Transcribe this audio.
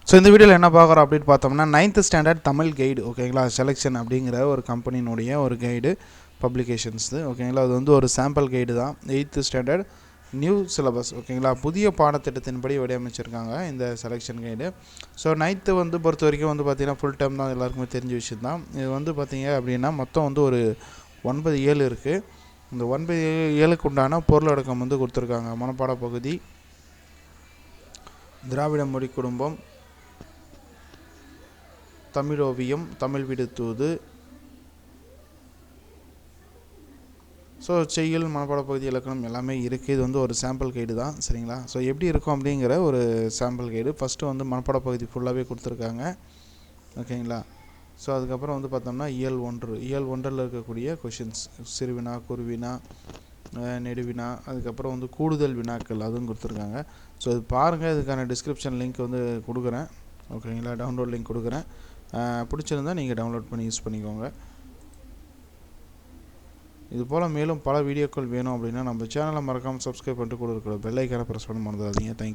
So இந்த வீடியோவில் என்ன பார்க்குறோம் அப்படின்னு பார்த்தோம்னா 9th ஸ்டாண்டர்ட் தமிழ் கைடு ஓகேங்களா, செலெக்ஷன் அப்படிங்கிற ஒரு கம்பெனியினுடைய ஒரு கைடு பப்ளிகேஷன்ஸு ஓகேங்களா. அது வந்து ஒரு சாம்பிள் கைடு தான். 8th ஸ்டாண்டர்ட் நியூ சிலபஸ் ஓகேங்களா, புதிய பாடத்திட்டத்தின்படி வடிவமைச்சிருக்காங்க இந்த செலெக்ஷன் கைடு. ஸோ 9th வந்து பொறுத்த வரைக்கும் வந்து பார்த்திங்கன்னா ஃபுல் டைம் தான், எல்லாருக்குமே தெரிஞ்ச விஷயம் தான். இது வந்து பார்த்திங்க அப்படின்னா மொத்தம் வந்து ஒரு 9 7 இருக்குது. இந்த 9 7க்கு உண்டான பொருளடக்கம் வந்து கொடுத்துருக்காங்க. மனப்பாட பகுதி, திராவிட மொழி குடும்பம், தமிழ் ஓவியம், தமிழ் வீடு தூது, ஸோ செய்யுள், மனப்பாட பகுதி, இலக்கணம் எல்லாமே இருக்குது. இது வந்து ஒரு சாம்பிள் கைடு தான் சரிங்களா. ஸோ எப்படி இருக்கும் அப்படிங்கிற ஒரு சாம்பிள் கைடு. ஃபஸ்ட்டு வந்து மனப்பாட பகுதி ஃபுல்லாகவே கொடுத்துருக்காங்க ஓகேங்களா. ஸோ அதுக்கப்புறம் வந்து பார்த்தோம்னா இயல் 1 இருக்கக்கூடிய கொஷின்ஸ், சிறுவினா, குருவினா, நெடுவினா, அதுக்கப்புறம் வந்து கூடுதல் வினாக்கள் அதுவும் கொடுத்துருக்காங்க. ஸோ இது பாருங்கள், இதுக்கான டிஸ்கிரிப்ஷன் லிங்க் வந்து கொடுக்குறேன் ஓகேங்களா, டவுன்லோட் லிங்க் கொடுக்குறேன். பிடிச்சிருந்தா நீங்கள் டவுன்லோட் பண்ணி யூஸ் பண்ணிக்கோங்க. இது போல் மேலும் பல வீடியோக்கள் வேணும் அப்படின்னா நம்ம சேனலை மறக்காமல் சப்ஸ்கிரைப் பண்ணிட்டு கூட இருக்கிற பெல் ஐக்கானை ப்ரெஸ் பண்ண மறந்துடாதீங்க. தேங்க்யூ.